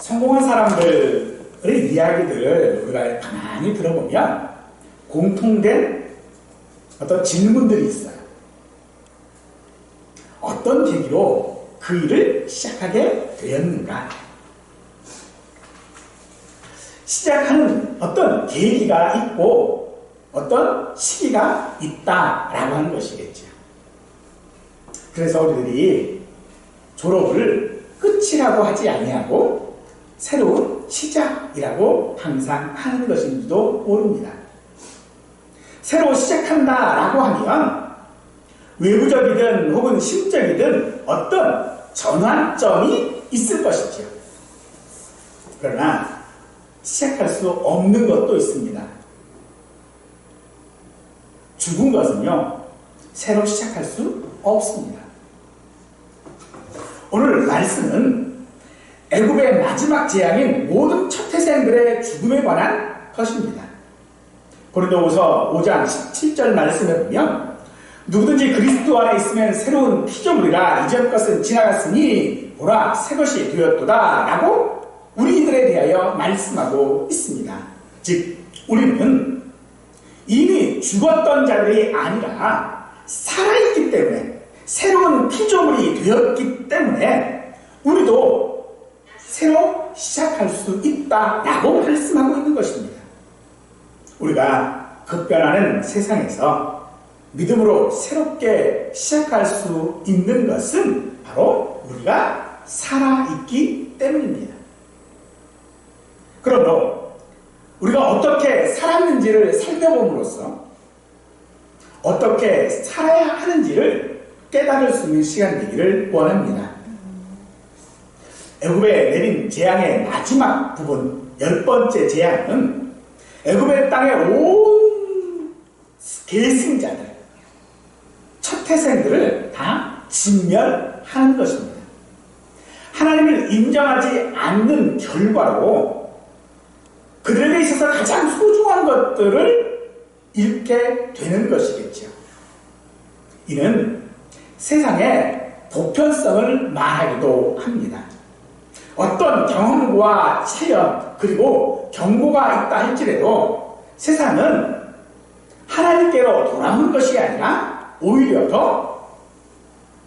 성공한 사람들의 이야기들을 우리가 가만히 들어보면 공통된 어떤 질문들이 있어요. 어떤 계기로 그 일을 시작하게 되었는가? 시작하는 어떤 계기가 있고 어떤 시기가 있다라고 하는 것이겠죠. 그래서 우리들이 졸업을 끝이라고 하지 아니하고 새로운 시작이라고 항상 하는 것인지도 모릅니다. 새로 시작한다라고 하면 외부적이든 혹은 심적이든 어떤 전환점이 있을 것이죠. 그러나 시작할 수 없는 것도 있습니다. 죽은 것은요, 새로 시작할 수 없습니다. 오늘 말씀은 애굽의 마지막 재앙인 모든 첫 태생들의 죽음에 관한 것입니다. 고린도후서 5장 17절 말씀에 보면 누구든지 그리스도 안에 있으면 새로운 피조물이라 이전 것은 지나갔으니 보라 새 것이 되었도다 라고 우리들에 대하여 말씀하고 있습니다. 즉 우리는 이미 죽었던 자들이 아니라 살아있기 때문에 새로운 피조물이 되었기 때문에 우리도 새로 시작할 수 있다라고 말씀하고 있는 것입니다. 우리가 급변하는 세상에서 믿음으로 새롭게 시작할 수 있는 것은 바로 우리가 살아있기 때문입니다. 그러므로 우리가 어떻게 살았는지를 살펴봄으로써 어떻게 살아야 하는지를 깨달을 수 있는 시간 되기를 원합니다. 애굽에 내린 재앙의 마지막 부분 10번째 재앙은 애굽의 땅의 온 계승자들 첫 태생들을 다 진멸하는 것입니다. 하나님을 인정하지 않는 결과로 그들에게 있어서 가장 소중한 것들을 잃게 되는 것이겠죠. 이는 세상의 보편성을 말하기도 합니다. 어떤 경험과 체험 그리고 경고가 있다 할지라도 세상은 하나님께로 돌아오는 것이 아니라 오히려 더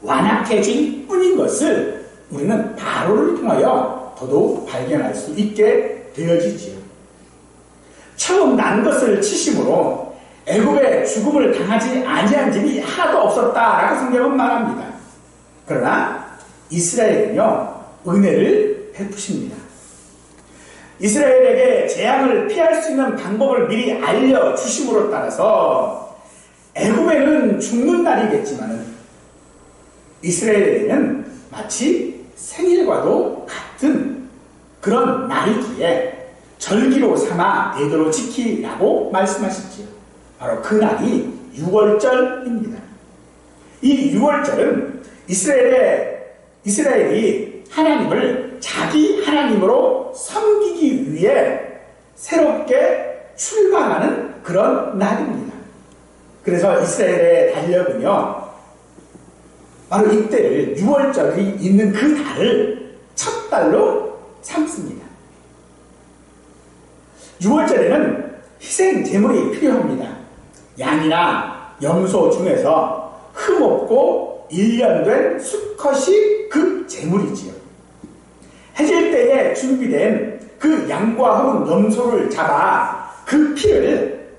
완악해질 뿐인 것을 우리는 바로를 통하여 더더욱 발견할 수 있게 되어지지요. 처음 난 것을 치심으로 애굽의 죽음을 당하지 아니한 집이 하나도 없었다라고 성경은 말합니다. 그러나 이스라엘은요 은혜를 베푸십니다. 이스라엘에게 재앙을 피할 수 있는 방법을 미리 알려주심으로 따라서 애굽에는 죽는 날이겠지만 이스라엘에게는 마치 생일과도 같은 그런 날이기에 절기로 삼아 대대로 지키라고 말씀하셨지요. 바로 그 날이 유월절입니다. 이 유월절은 이스라엘이 하나님을 자기 하나님으로 섬기기 위해 새롭게 출발하는 그런 날입니다. 그래서 이스라엘의 달력은요 바로 이때를 유월절이 있는 그 달을 첫 달로 삼습니다. 유월절에는 희생 제물이 필요합니다. 양이나 염소 중에서 흠없고 1년 된 수컷이 그 제물이지요. 해질 때에 준비된 그 양과 혹은 염소를 잡아 그 피를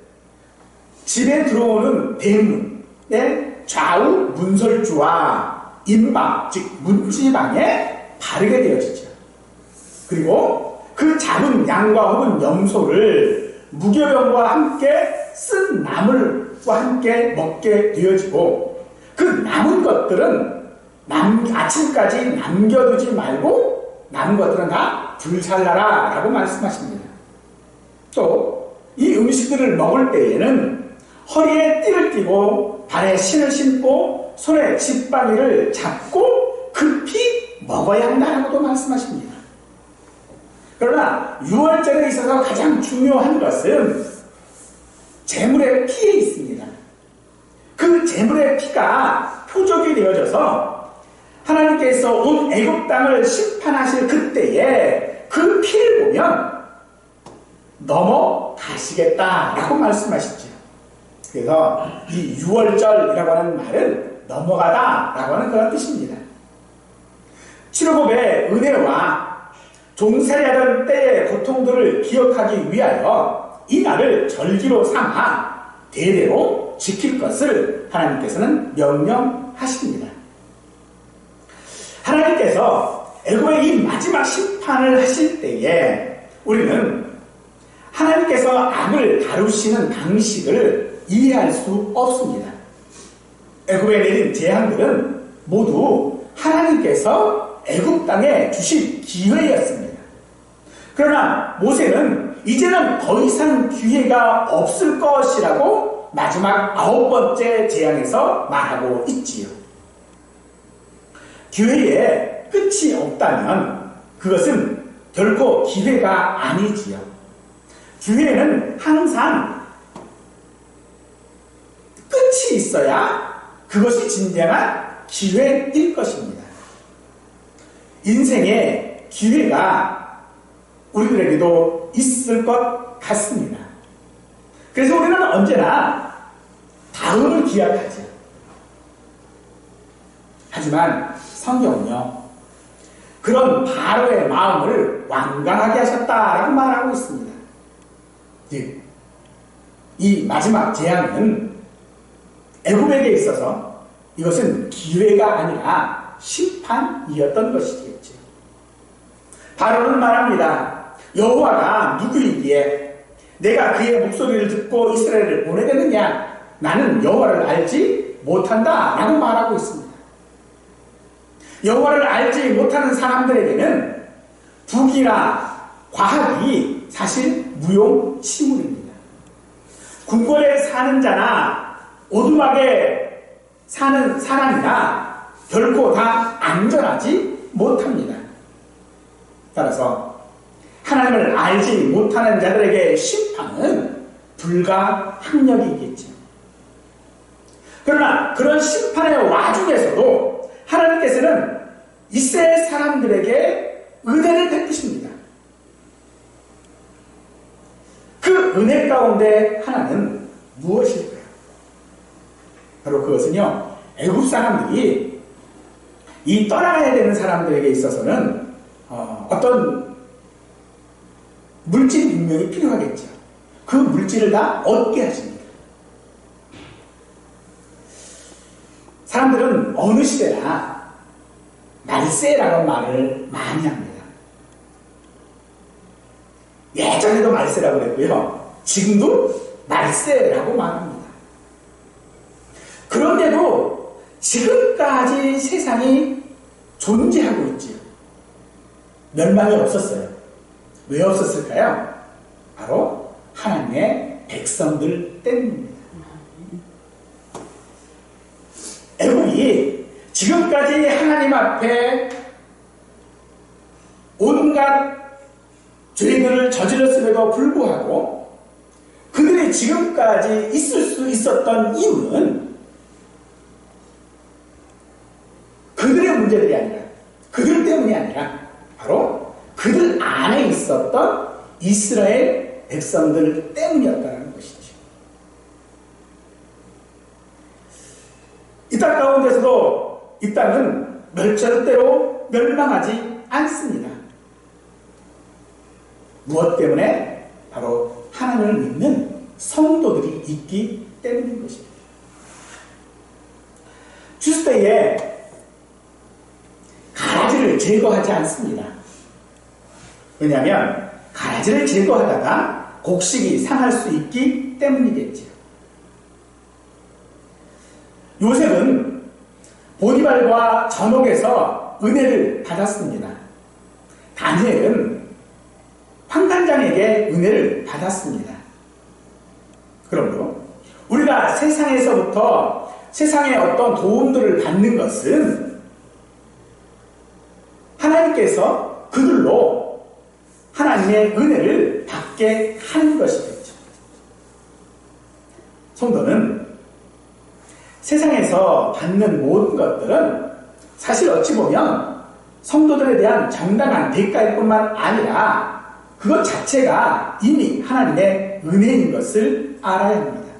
집에 들어오는 대문의 좌우 문설주와 인방, 즉 문지방에 바르게 되어지죠. 그리고 그 잡은 양과 혹은 염소를 무교병과 함께 쓴 나물과 함께 먹게 되어지고 그 남은 것들은 아침까지 남겨두지 말고 남은 것들은 다 불살라라 라고 말씀하십니다. 또 이 음식들을 먹을 때에는 허리에 띠를 띠고 발에 신을 신고 손에 지팡이를 잡고 급히 먹어야 한다라고도 말씀하십니다. 그러나 유월절에 있어서 가장 중요한 것은 제물의 피에 있습니다. 그 제물의 피가 표적이 되어져서 하나님께서 온 애굽 땅을 심판하실 그때에 그 피를 보면 넘어가시겠다라고 말씀하시죠. 그래서 이 유월절이라고 하는 말은 넘어가다라고 하는 그런 뜻입니다. 칠흑옵의 은혜와 종살이하던 때의 고통들을 기억하기 위하여 이 날을 절기로 삼아 대대로 지킬 것을 하나님께서는 명령하십니다. 하나님께서 애굽의 이 마지막 심판을 하실 때에 우리는 하나님께서 악을 다루시는 방식을 이해할 수 없습니다. 애굽에 내린 재앙들은 모두 하나님께서 애굽 땅에 주신 기회였습니다. 그러나 모세는 이제는 더 이상 기회가 없을 것이라고 마지막 9번째 재앙에서 말하고 있지요. 기회에 끝이 없다면 그것은 결코 기회가 아니지요. 기회는 항상 끝이 있어야 그것이 진정한 기회일 것입니다. 인생에 기회가 우리들에게도 있을 것 같습니다. 그래서 우리는 언제나 다음을 기약하죠. 하지만 성경은요, 그런 바로의 마음을 완강하게 하셨다라고 말하고 있습니다. 즉, 이 마지막 재앙은 애굽에게 있어서 이것은 기회가 아니라 심판이었던 것이겠죠. 바로는 말합니다. 여호와가 누구이기에 내가 그의 목소리를 듣고 이스라엘을 보내겠느냐? 나는 여호와를 알지 못한다 라고 말하고 있습니다. 여호와를 알지 못하는 사람들에게는 북이나 과학이 사실 무용치물입니다. 궁궐에 사는 자나 오두막에 사는 사람이나 결코 다 안전하지 못합니다. 따라서 하나님을 알지 못하는 자들에게 심판은 불가항력이겠죠. 그러나 그런 심판의 와중에서도 하나님께서는 이스라엘 사람들에게 은혜를 베푸십니다. 그 은혜 가운데 하나는 무엇일까요? 바로 그것은요, 애굽 사람들이 이 떠나가야 되는 사람들에게 있어서는 어떤 물질 분명히 필요하겠죠. 그 물질을 다 얻게 하십니다. 사람들은 어느 시대나 말세라는 말을 많이 합니다. 예전에도 말세라고 그랬고요. 지금도 말세라고 말합니다. 그런데도 지금까지 세상이 존재하고 있지요. 멸망이 없었어요. 왜 없었을까요? 바로 하나님의 백성들 때문입니다. 애굽이 지금까지 하나님 앞에 온갖 죄들을 저질렀음에도 불구하고 그들이 지금까지 있을 수 있었던 이유는 그들의 문제들이 아니라, 그들 때문이 아니라 바로 그들 안에 있었던 이스라엘 백성들 때문이었다는 것이죠. 이 땅 가운데서도 이 땅은 절대로 멸망하지 않습니다. 무엇 때문에? 바로 하나님을 믿는 성도들이 있기 때문인 것입니다. 주스때에 가라지를 제거하지 않습니다. 왜냐하면 가라지를 제거하다가 곡식이 상할 수 있기 때문이겠죠. 요셉은 보디발과 전옥에서 은혜를 받았습니다. 다니엘은 환관장에게 은혜를 받았습니다. 그러므로 우리가 세상에서부터 세상의 어떤 도움들을 받는 것은 하나님께서 그들로 하나님의 은혜를 받게 하는 것이겠죠. 성도는 세상에서 받는 모든 것들은 사실 어찌 보면 성도들에 대한 정당한 대가일 뿐만 아니라 그것 자체가 이미 하나님의 은혜인 것을 알아야 합니다.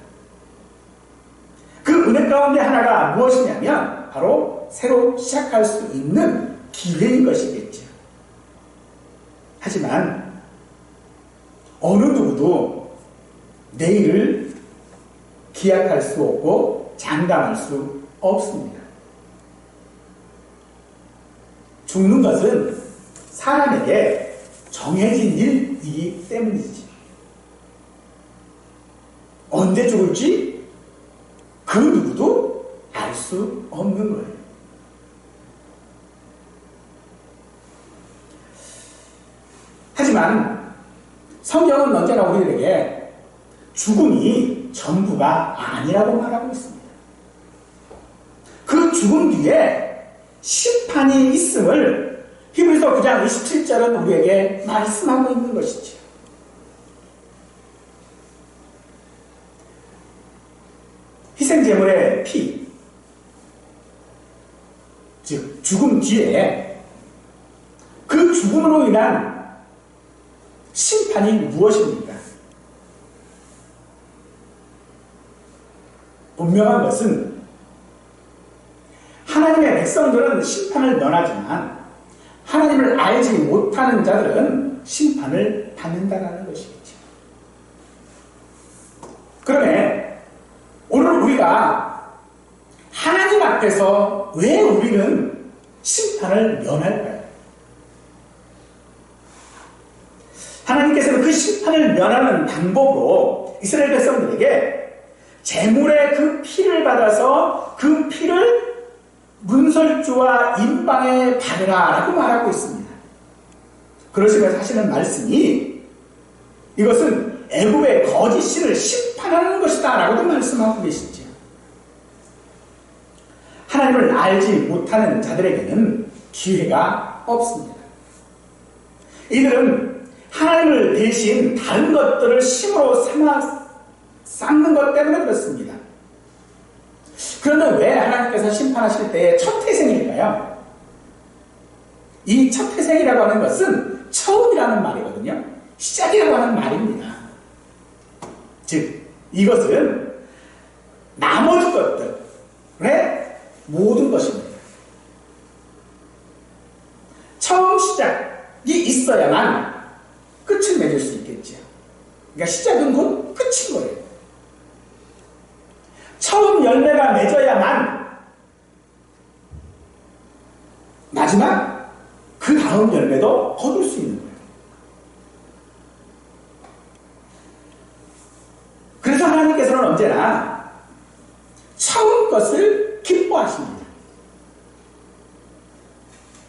그 은혜 가운데 하나가 무엇이냐면 바로 새로 시작할 수 있는 기회인 것이겠죠. 하지만 어느 누구도 내일을 기약할 수 없고 장담할 수 없습니다. 죽는 것은 사람에게 정해진 일이기 때문이지. 언제 죽을지 그 누구도 알 수 없는 거예요. 하지만 성경은 언제나 우리들에게 죽음이 전부가 아니라고 말하고 있습니다. 그 죽음 뒤에 심판이 있음을 히브리서 9장 27절은 우리에게 말씀하고 있는 것이죠. 희생제물의 피, 즉 죽음 뒤에 그 죽음으로 인한 심판이 무엇입니까? 분명한 것은 하나님의 백성들은 심판을 면하지만 하나님을 알지 못하는 자들은 심판을 받는다는 것이겠죠. 그러면 오늘 우리가 하나님 앞에서 왜 우리는 심판을 면할까요? 하나님께서는 그 심판을 면하는 방법으로 이스라엘 백성들에게 제물의 그 피를 받아서 그 피를 문설주와 인방에 바르라 라고 말하고 있습니다. 그러시면서 하시는 말씀이 이것은 애굽의 거짓 신을 심판하는 것이다 라고도 말씀하고 계시죠. 하나님을 알지 못하는 자들에게는 기회가 없습니다. 이들은 하나님을 대신 다른 것들을 심으로 삼아 쌓는 것 때문에 그렇습니다. 그런데 왜 하나님께서 심판하실 때의 첫 태생일까요? 이 첫 태생이라고 하는 것은 처음이라는 말이거든요. 시작이라고 하는 말입니다. 즉 이것은 나머지 것들의 모든 것입니다. 처음 시작이 있어야만 끝을 맺을 수 있겠죠. 그러니까 시작은 곧 끝인 거예요. 처음 열매가 맺어야만 마지막 그 다음 열매도 거둘 수 있는 거예요. 그래서 하나님께서는 언제나 처음 것을 기뻐하십니다.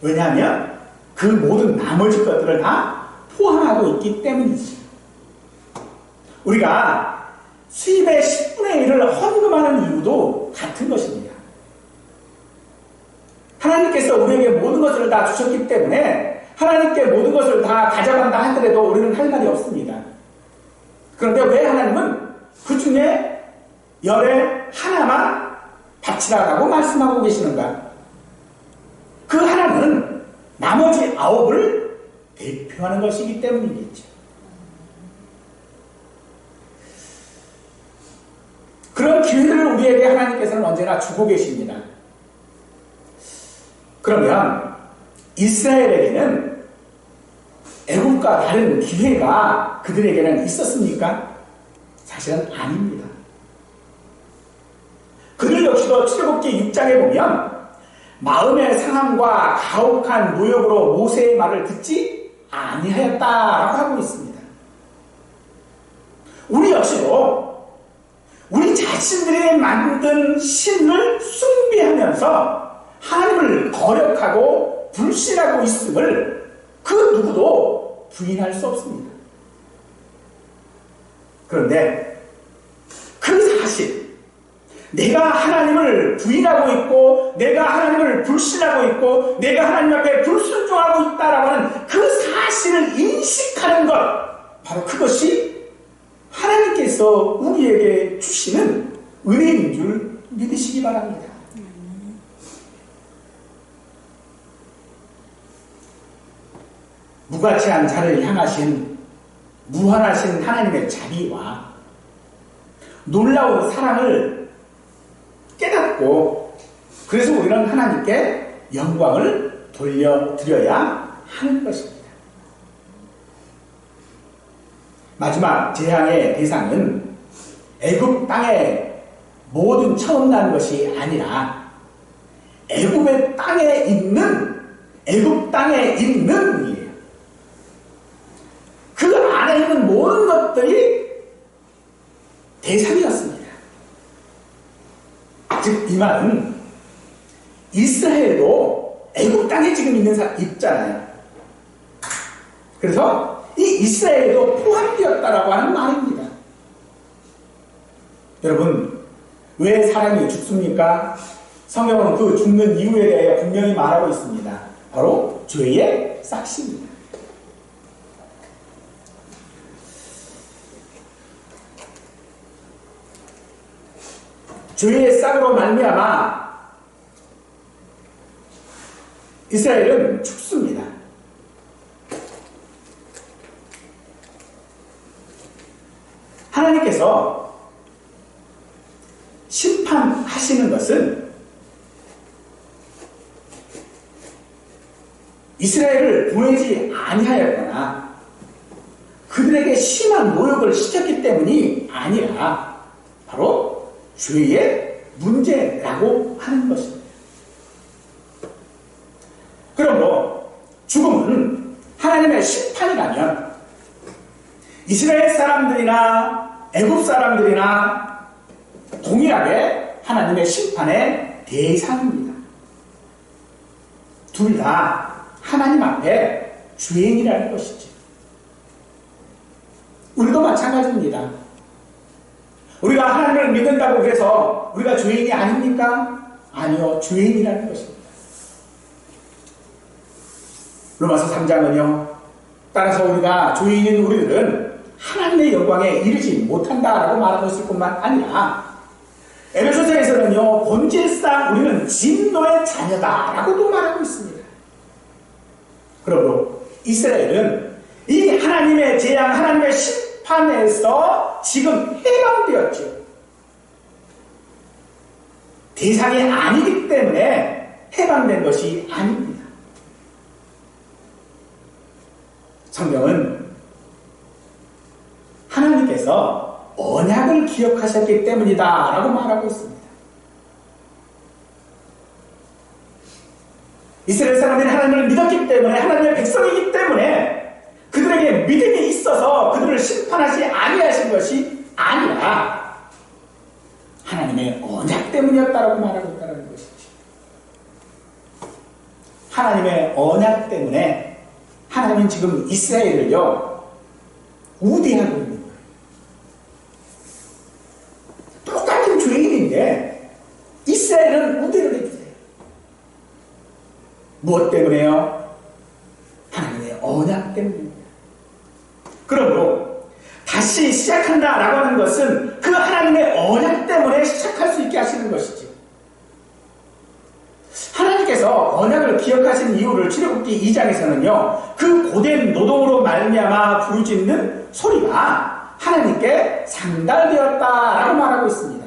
왜냐하면 그 모든 나머지 것들을 다 포함하고 있기 때문이지. 우리가 수입의 10분의 1을 헌금하는 이유도 같은 것입니다. 하나님께서 우리에게 모든 것을 다 주셨기 때문에 하나님께 모든 것을 다 가져간다 하더라도 우리는 할 말이 없습니다. 그런데 왜 하나님은 그 중에 열의 하나만 바치라라고 말씀하고 계시는가? 그 하나는 나머지 9을 대표하는 것이기 때문이겠죠. 그런 기회를 우리에게 하나님께서는 언제나 주고 계십니다. 그러면 이스라엘에게는 애국과 다른 기회가 그들에게는 있었습니까? 사실은 아닙니다. 그들 역시도 출애굽기 6장에 보면 마음의 상함과 가혹한 모욕으로 모세의 말을 듣지 아니하였다라고 하고 있습니다. 우리 역시도 우리 자신들이 만든 신을 숭배하면서 하나님을 거역하고 불신하고 있음을 그 누구도 부인할 수 없습니다. 그런데 그 사실, 내가 하나님을 부인하고 있고 내가 하나님을 불신하고 있고 내가 하나님 앞에 불순종하고 있다라고 하는 그 사실을 인식하는 것, 바로 그것이 하나님께서 우리에게 주시는 은혜인 줄 믿으시기 바랍니다. 무가치한 자를 향하신 무한하신 하나님의 자비와 놀라운 사랑을 깨닫고 그래서 우리는 하나님께 영광을 돌려드려야 하는 것입니다. 마지막 재앙의 대상은 애굽 땅에 모든 처음 난 것이 아니라 애굽의 땅에 있는 이에요. 그 안에 있는 모든 것들이 대상이었습니다. 즉 이 말은 이스라엘도 애굽 땅에 지금 있잖아요. 그래서 이 이스라엘도 포함되었다라고 하는 말입니다. 여러분, 왜 사람이 죽습니까? 성경은 그 죽는 이유에 대해 분명히 말하고 있습니다. 바로 죄의 싹입니다. 죄의 싹으로 말미암아 이스라엘은 죽습니다. 하나님께서 심판하시는 것은 이스라엘을 보내지 아니하였거나 그들에게 심한 모욕을 시켰기 때문이 아니라 바로 죄의 문제라고 하는 것입니다. 그러므로 죽음은 하나님의 심판이라면 이스라엘 사람들이나 애굽 사람들이나 동일하게 하나님의 심판의 대상입니다. 둘 다 하나님 앞에 죄인이라는 것이죠. 우리도 마찬가지입니다. 우리가 하나님을 믿는다고 해서 우리가 죄인이 아닙니까? 아니요, 죄인이라는 것입니다. 로마서 3장은요, 따라서 우리가 죄인인 우리들은 하나님의 영광에 이르지 못한다라고 말하고 있을 뿐만 아니라 에베소서에서는요, 본질상 우리는 진노의 자녀다라고도 말하고 있습니다. 그러므로 이스라엘은 이 하나님의 재앙, 하나님의 심판에서 지금 해방되었죠. 대상이 아니기 때문에 해방된 것이 아닙니다. 성경은 하나님께서 언약을 기억하셨기 때문이다 라고 말하고 있습니다. 이스라엘 사람들이 하나님을 믿었기 때문에, 하나님의 백성이기 때문에 그들에게 믿음이 있어서 그들을 심판하지 아니하신 것이 아니라 하나님의 언약 때문이었다라고 말하고 있다는 것이죠. 하나님의 언약 때문에 하나님은 지금 이스라엘을요, 우대하고 있는 거예요. 똑같은 죄인인데 이스라엘은 우대를 해주세요. 무엇 때문에요? 하나님의 언약 때문입니다. 그러므로 다시 시작한다라고 하는 것은 그 하나님의 언약 때문에 시작할 수 있게 하시는 것이죠. 하나님께서 언약을 기억하신 이유를 출애굽기 2장에서는요, 그 고된 노동으로 말미암아 부르짖는 소리가 하나님께 상달되었다라고 말하고 있습니다.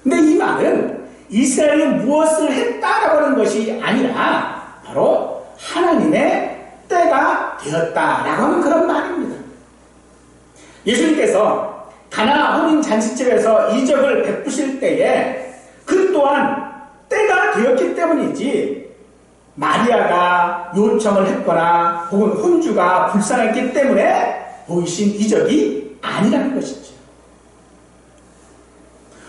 근데 이 말은 이스라엘이 무엇을 했다라고 하는 것이 아니라 바로 하나님의 때가 되었다라고 하는 그런 말입니다. 예수님께서 가나 혼인 잔치집에서 이적을 베푸실 때에 그 또한 때가 되었기 때문이지 마리아가 요청을 했거나 혹은 혼주가 불쌍했기 때문에 보이신 이적이 아니라는 것이죠.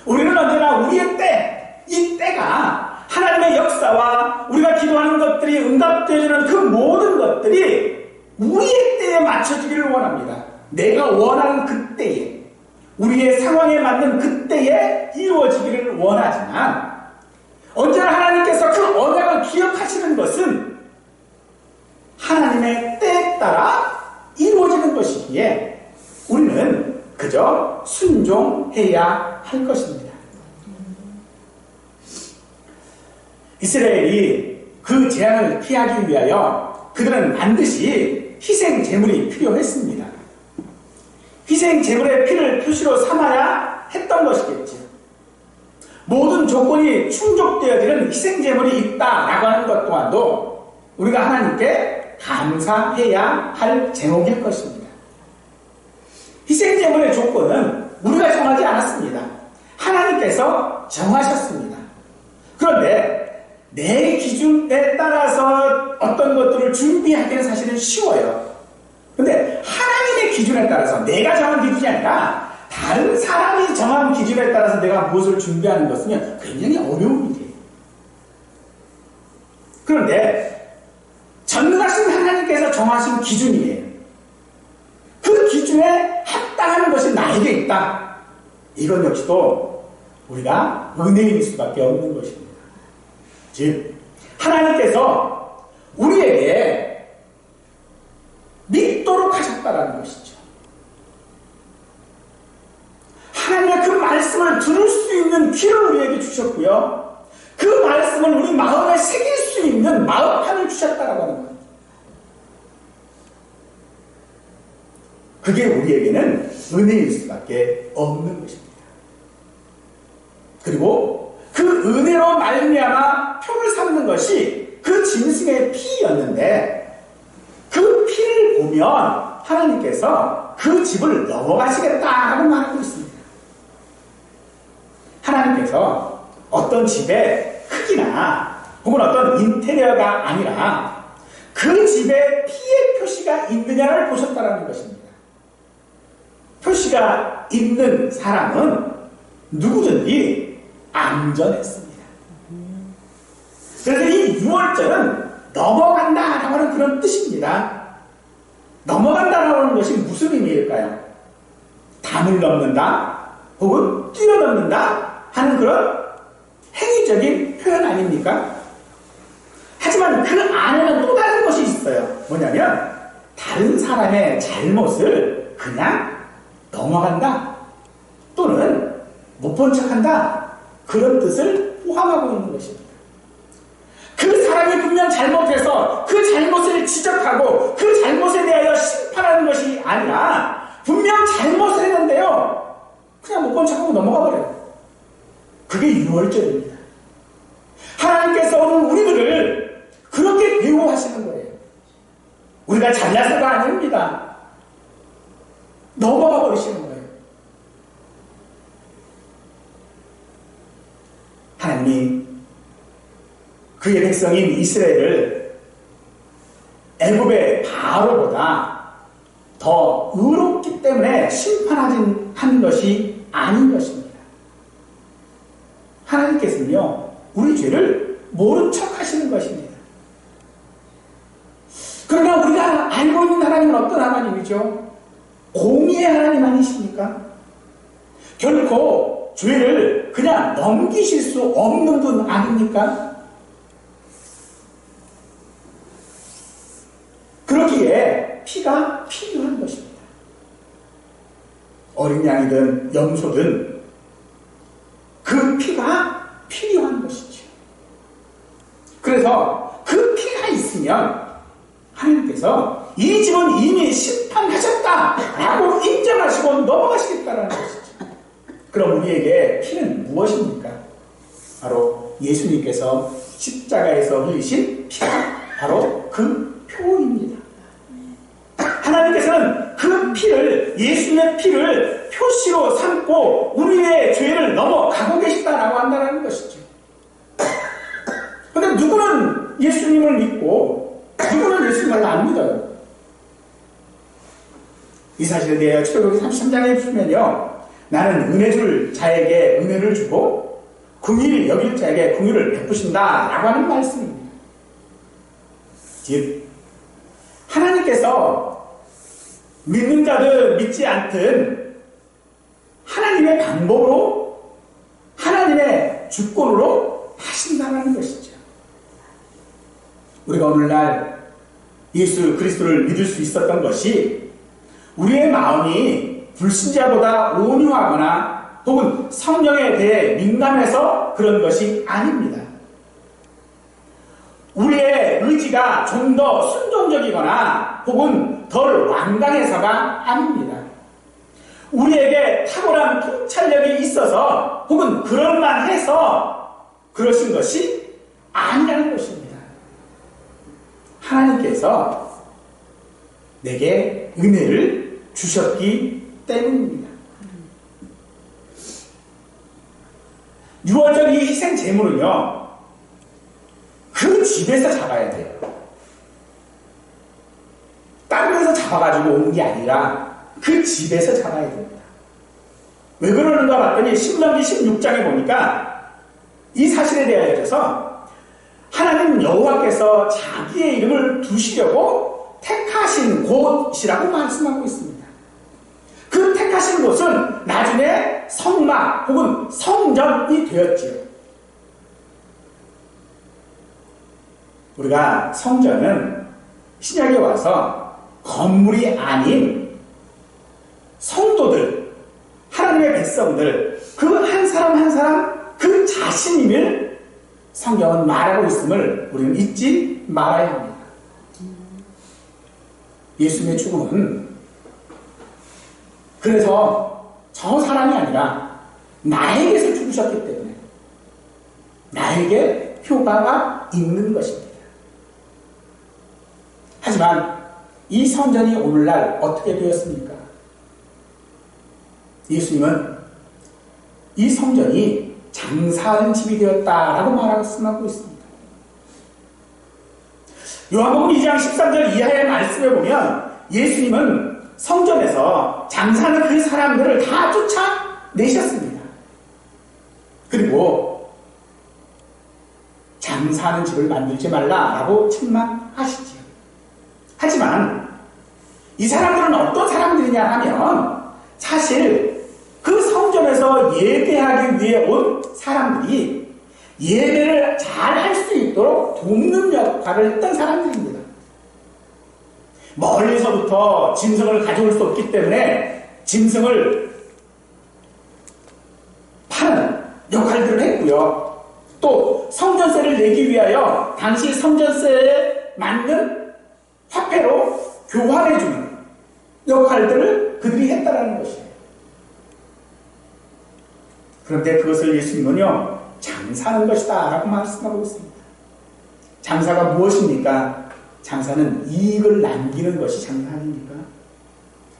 우리는 언제나 우리의 때, 이 때가 하나님의 역사와 우리가 기도하는 것들이 응답되어지는 그 모든 것들이 우리의 때에 맞춰지기를 원합니다. 내가 원하는 그 때에, 우리의 상황에 맞는 그 때에 이루어지기를 원하지만 언제나 하나님께서 그 언약을 기억하시는 것은 하나님의 때에 따라 이루어지는 것이기에 우리는 그저 순종해야 할 것입니다. 이스라엘이 그 재앙을 피하기 위하여 그들은 반드시 희생 제물이 필요했습니다. 희생 제물의 피를 표시로 삼아야 했던 것이겠죠. 모든 조건이 충족되어지는 희생 제물이 있다라고 하는 것 또한도 우리가 하나님께 감사해야 할 제목일 것입니다. 희생 제물의 조건은 우리가 정하지 않았습니다. 하나님께서 정하셨습니다. 그런데 내 기준에 따라서 어떤 것들을 준비하기는 사실은 쉬워요. 그런데 하나님의 기준에 따라서 내가 정한 기준이 아니라 다른 사람이 정한 기준에 따라서 내가 무엇을 준비하는 것은 굉장히 어려운 일이에요. 그런데 전능하신 하나님께서 정하신 기준이에요. 그 기준에 합당하는 것이 나에게 있다. 이건 역시도 우리가 은혜일 수밖에 없는 것입니다. 즉 하나님께서 우리에게 믿도록 하셨다라는 것이죠. 하나님의 그 말씀을 들을 수 있는 귀를 우리에게 주셨고요. 그 말씀을 우리 마음에 새길 수 있는 마음판을 주셨다라고 하는 거예요. 그게 우리에게는 은혜일 수밖에 없는 것입니다. 그리고 그 은혜로 말미암아 표를 삼는 것이 그 짐승의 피였는데 그 피를 보면 하나님께서 그 집을 넘어가시겠다라고 말하고 있습니다. 하나님께서 어떤 집의 크기나 혹은 어떤 인테리어가 아니라 그 집에 피의 표시가 있느냐를 보셨다는 것입니다. 표시가 있는 사람은 누구든지 안전했습니다. 그래서 이 6월절은 넘어간다라고 하는 그런 뜻입니다. 넘어간다라고 하는 것이 무슨 의미일까요? 담을 넘는다 혹은 뛰어넘는다 하는 그런 행위적인 표현 아닙니까? 하지만 그 안에는 또 다른 것이 있어요. 뭐냐면 다른 사람의 잘못을 그냥 넘어간다 또는 못 본 척한다 그런 뜻을 포함하고 있는 것입니다. 그 사람이 분명 잘못해서 그 잘못을 지적하고 그 잘못에 대하여 심판하는 것이 아니라 분명 잘못을 했는데요 그냥 못 본 척하고 넘어가 버려요. 그게 유월절입니다. 하나님께서 오늘 우리들을 그렇게 대우하시는 거예요. 우리가 잘나서가 아닙니다. 넘어가 버리시는 거예요. 하나님 그의 백성인 이스라엘을 애굽의 바로보다 더 의롭기 때문에 심판하는 것이 아닌 것입니다. 하나님께서는요 우리 죄를 모른 척 하시는 것입니다. 그러나 우리가 알고 있는 하나님은 어떤 하나님이죠? 공의의 하나님 아니십니까? 결코 죄를 그냥 넘기실 수 없는 분 아닙니까? 그러기에 피가 필요한 것입니다. 어린 양이든 염소든 그 피가 필요한 것이죠. 그래서 그 피가 있으면 하나님께서 이 집은 이미 심판하셨다라고 인정하시고 넘어가시겠다는 것이죠. 그럼 우리에게 피는 무엇입니까? 바로 예수님께서 십자가에서 흘리신 피가 바로 그 표입니다. 하나님께서는 그 피를 예수님의 피를 표시로 삼고 우리의 죄를 넘어가고 계시다라고 한다는 것이죠. 그런데 누구는 예수님을 믿고 누구는 예수님을 안 믿어요. 이 사실에 대하여 출애굽기 33장에 보면요 나는 은혜 줄 자에게 은혜를 주고 긍휼히 여길 자에게 긍휼을 베푸신다라고 하는 말씀입니다. 즉 하나님께서 믿는 자들 믿지 않든 하나님의 방법으로 하나님의 주권으로 하신다는 것이죠. 우리가 오늘날 예수 그리스도를 믿을 수 있었던 것이 우리의 마음이 불신자보다 온유하거나 혹은 성령에 대해 민감해서 그런 것이 아닙니다. 우리의 의지 의지가 좀 더 순종적이거나 혹은 덜 완강해서가 아닙니다. 우리에게 탁월한 통찰력이 있어서 혹은 그럴만해서 그러신 것이 아니라는 것입니다. 하나님께서 내게 은혜를 주셨기 때문입니다. 유월절 이 희생 제물은요, 그 집에서 잡아야 돼요. 다른 데서 잡아가지고 온 게 아니라 그 집에서 잡아야 됩니다. 왜 그러는가 봤더니 신명기 16장에 보니까 이 사실에 대하여서 하나님 여호와께서 자기의 이름을 두시려고 택하신 곳이라고 말씀하고 있습니다. 그 택하신 곳은 나중에 성막 혹은 성전이 되었지요. 우리가 성전은 신약에 와서 건물이 아닌 성도들, 하나님의 백성들, 그 한 사람 한 사람 그 자신임을 성경은 말하고 있음을 우리는 잊지 말아야 합니다. 예수님의 죽음은 그래서 저 사람이 아니라 나에게서 죽으셨기 때문에 나에게 효과가 있는 것입니다. 하지만 이 성전이 오늘날 어떻게 되었습니까? 예수님은 이 성전이 장사하는 집이 되었다라고 말씀하고 있습니다. 요한복음 2장 13절 이하의 말씀에 보면 예수님은 성전에서 장사하는 그 사람들을 다 쫓아내셨습니다. 그리고 장사하는 집을 만들지 말라라고 책망하시지요. 하지만 이 사람들은 어떤 사람들이냐 하면 사실 그 성전에서 예배하기 위해 온 사람들이 예배를 잘 할 수 있도록 돕는 역할을 했던 사람들입니다. 멀리서부터 짐승을 가져올 수 없기 때문에 짐승을 파는 역할들을 했고요. 또 성전세를 내기 위하여 당시 성전세에 맞는 화폐로 교환해주는 역할들을 그들이 했다는 것이에요. 그런데 그것을 예수님은요, 장사하는 것이다 라고 말씀하고 있습니다. 장사가 무엇입니까? 장사는 이익을 남기는 것이 장사 아닙니까?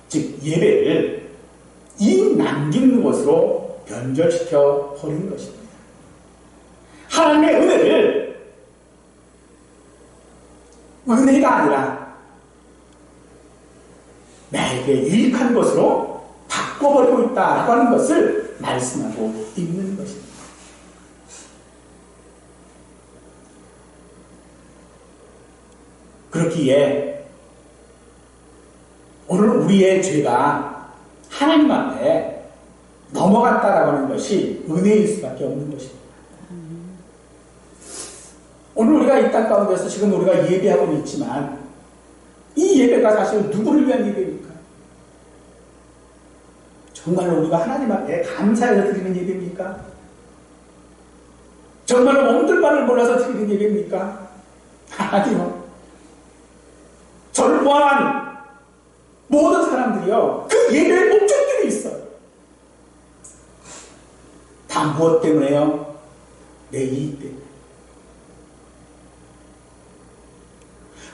즉 예배를 이익 남기는 것으로 변절시켜 버리는 것입니다. 하나님의 은혜를 은혜가 아니라 나에게 유익한 것으로 바꿔버리고 있다라고 하는 것을 말씀하고 있는 것입니다. 그렇기에 오늘 우리의 죄가 하나님 앞에 넘어갔다라고 하는 것이 은혜일 수밖에 없는 것입니다. 오늘 우리가 이 땅 가운데서 지금 우리가 예배하고 있지만 이 예배가 사실 누구를 위한 예배입니까? 정말로 우리가 하나님 앞에 감사해서 드리는 예배입니까? 정말로 몸둘바를 몰라서 드리는 예배입니까? 아니요. 저를 포함한 모든 사람들이요, 그 예배의 목적들이 있어요. 다 무엇 때문에요? 내 이익 때문에.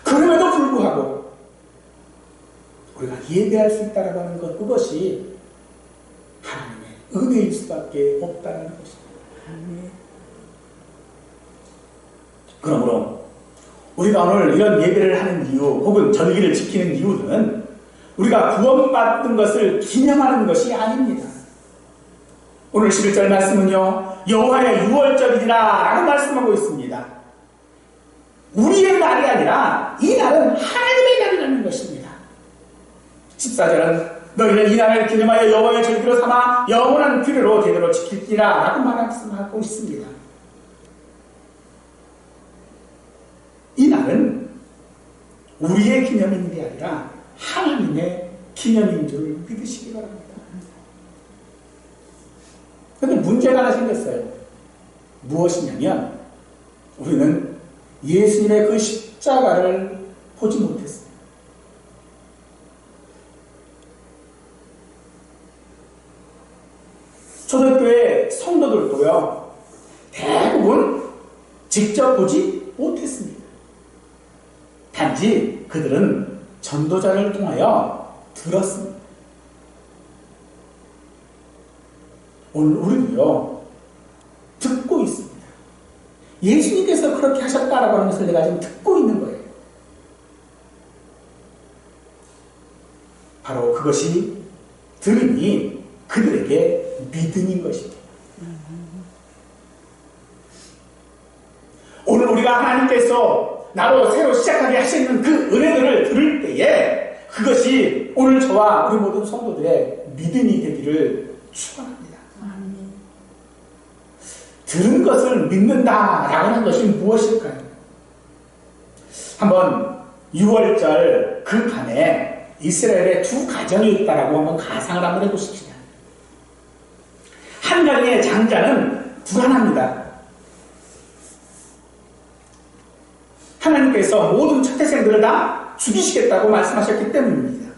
그럼에도 불구하고 우리가 예배할 수 있다고 하는 것, 그것이 하나님의 은혜일 수밖에 없다는 것입니다. 그러므로 우리가 오늘 이런 예배를 하는 이유 혹은 절기를 지키는 이유는 우리가 구원받은 것을 기념하는 것이 아닙니다. 오늘 11절 말씀은요, 여호와의 유월절이니라 라고 말씀하고 있습니다. 우리의 날이 아니라 이 날은 하나님의 날이라는 것입니다. 14절은 너희는 이 날을 기념하여 여호와의 절기로 삼아 영원한 규례로 제대로 지킬지라 라고 말씀하고 있습니다. 이 날은 우리의 기념인 게 아니라 하나님의 기념인 줄 믿으시기 바랍니다. 그런데 문제가 하나 생겼어요. 무엇이냐면 우리는 예수님의 그 십자가를 보지 못했습니다. 초대교회 성도들도요, 대부분 직접 보지 못했습니다. 단지 그들은 전도자를 통하여 들었습니다. 오늘 우리도요, 듣고 있습니다. 예수님께서 그렇게 하셨다라고 하는 것을 내가 지금 듣고 있는 거예요. 바로 그것이 들으니 그들에게 믿음인 것입니다. 오늘 우리가 하나님께서 나로 새로 시작하게 하시는 그 은혜들을 들을 때에 그것이 오늘 저와 우리 모든 성도들의 믿음이 되기를 축원합니다. 들은 것을 믿는다라고 하는 것이 무엇일까요? 한번 6월절 그 밤에 이스라엘의 두 가정이 있다라고 한번 가상을 한번 해보십시다. 한 가정의 장자는 불안합니다. 하나님께서 모든 첫 태생들을 다 죽이시겠다고 말씀하셨기 때문입니다.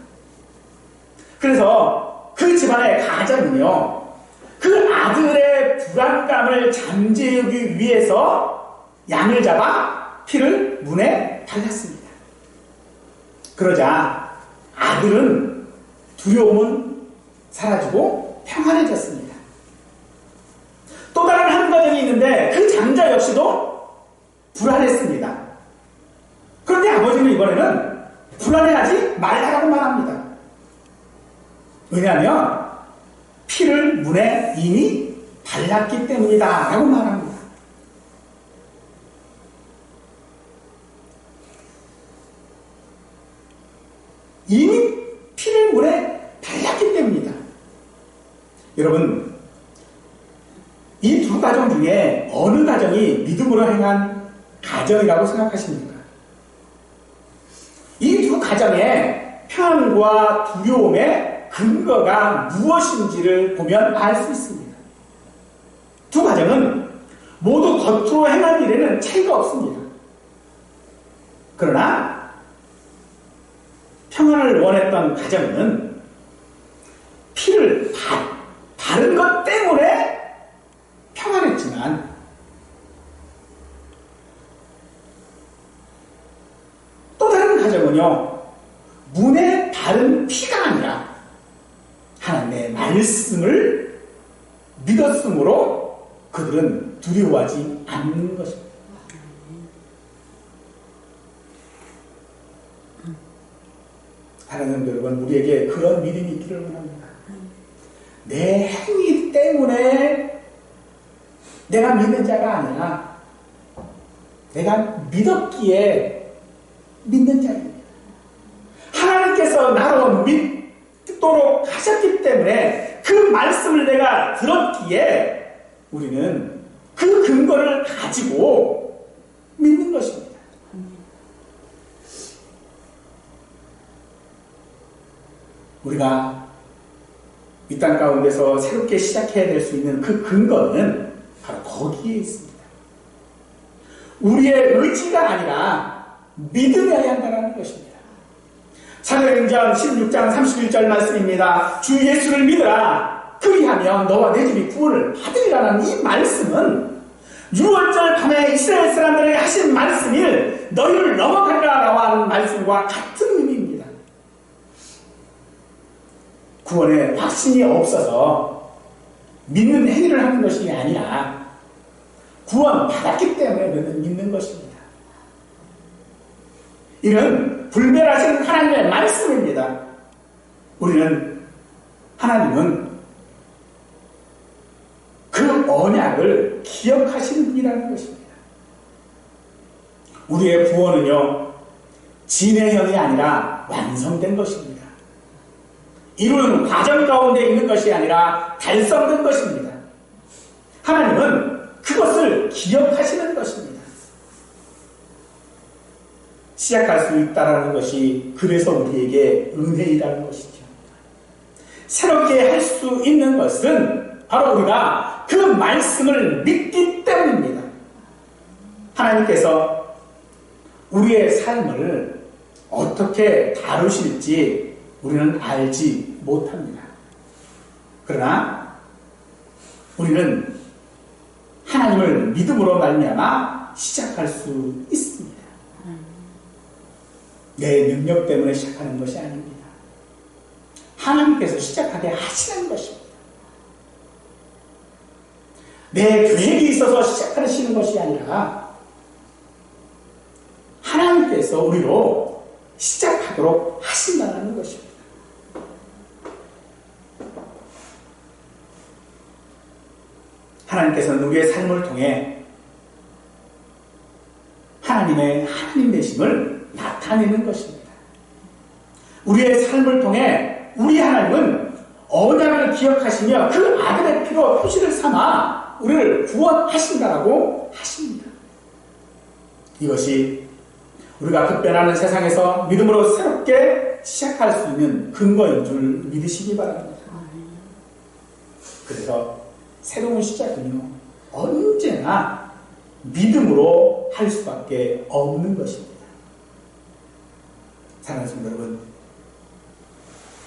그래서 그 집안의 가정은요, 그 아들의 불안감을 잠재우기 위해서 양을 잡아 피를 문에 발랐습니다. 그러자 아들은 두려움은 사라지고 평안해졌습니다. 또 다른 한 가정이 있는데 그 장자 역시도 불안했습니다. 그런데 아버지는 이번에는 불안해하지 말라고 말합니다. 왜냐하면 피를 문에 이미 발랐기 때문이다 라고 말합니다. 이미 피를 문에 발랐기 때문이다. 여러분, 이 두 가정 중에 어느 가정이 믿음으로 행한 가정이라고 생각하십니까? 이 두 가정의 평안과 두려움의 근거가 무엇인지를 보면 알 수 있습니다. 두 가정은 모두 겉으로 행한 일에는 차이가 없습니다. 그러나 평안을 원했던 가정은 피를 바른 것 때문에 평안했지만 또 다른 가정은요, 문에 바른 피가 아니라 하나님의 말씀을 믿었으므로 그들은 두려워하지 않는 것입니다. 하나님 여러분, 우리에게 그런 믿음이 있기를 원합니다. 내 행위 때문에 내가 믿는 자가 아니라 내가 믿었기에 믿는 자입니다. 하나님께서 나로 믿도록 하셨기 때문에 그 말씀을 내가 들었기에 우리는 그 근거를 가지고 믿는 것입니다. 우리가 이 땅 가운데서 새롭게 시작해야 될 수 있는 그 근거는 바로 거기에 있습니다. 우리의 의지가 아니라 믿음이어야 한다는 것입니다. 사도행전 16장 31절 말씀입니다. 주 예수를 믿으라. 그리하면 너와 내 집이 구원을 받으리라는 이 말씀은 6월절 밤에 이스라엘 사람들에게 하신 말씀일 너희를 넘어가리라고 하는 말씀과 같은 의미입니다. 구원에 확신이 없어서 믿는 행위를 하는 것이 아니라 구원 받았기 때문에 믿는 것입니다. 이는 불멸하신 하나님의 말씀입니다. 하나님은 그 언약을 기억하시는 분이라는 것입니다. 우리의 구원은요, 진행형이 아니라 완성된 것입니다. 이루는 과정 가운데 있는 것이 아니라 달성된 것입니다. 하나님은 그것을 기억하시는 것입니다. 시작할 수 있다는 것이 그래서 우리에게 은혜이라는 것이죠. 새롭게 할 수 있는 것은 바로 우리가 그 말씀을 믿기 때문입니다. 하나님께서 우리의 삶을 어떻게 다루실지 우리는 알지 못합니다. 그러나 우리는 하나님을 믿음으로 말미암아 시작할 수 있습니다. 내 능력 때문에 시작하는 것이 아닙니다. 하나님께서 시작하게 하시는 것입니다. 내 계획이 있어서 시작하시는 것이 아니라 하나님께서 우리로 시작하도록 하신다는 것입니다. 하나님께서는 우리의 삶을 통해 하나님의 하나님 되심을 나타내는 것입니다. 우리의 삶을 통해 우리 하나님은 언약을 기억하시며 그 아들의 피로 표시를 삼아 우리를 구원하신다라고 하십니다. 이것이 우리가 급변하는 세상에서 믿음으로 새롭게 시작할 수 있는 근거인 줄 믿으시기 바랍니다. 그래서 새로운 시작은요, 언제나 믿음으로 할 수밖에 없는 것입니다. 사랑하는 성도 여러분,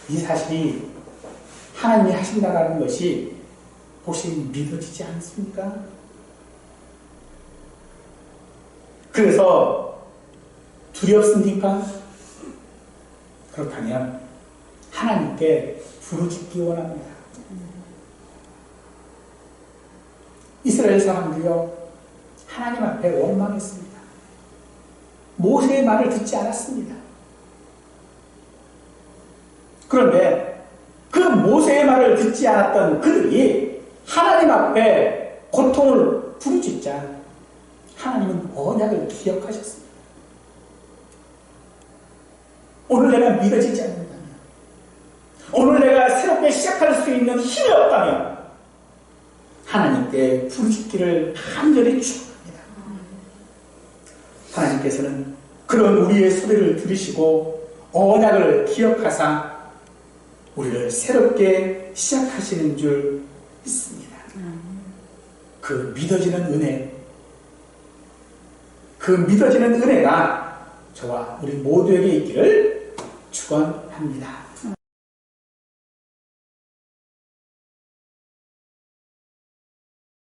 이 사실이 하나님이 하신다는 것이 혹시 믿어지지 않습니까? 그래서 두렵습니까? 그렇다면 하나님께 부르짖기 원합니다. 이스라엘 사람들이요, 하나님 앞에 원망했습니다. 모세의 말을 듣지 않았습니다. 그런데 그 모세의 말을 듣지 않았던 그들이 하나님 앞에 고통을 부르짖자 하나님은 언약을 기억하셨습니다. 오늘 내가 믿어지지 않는다면, 오늘 내가 새롭게 시작할 수 있는 힘이 없다면 하나님께 부르짖기를 간절히 축원합니다. 하나님께서는 그런 우리의 소리를 들으시고 언약을 기억하사 우리를 새롭게 시작하시는 줄 믿습니다. 그 믿어지는 은혜가 저와 우리 모두에게 있기를 축원합니다.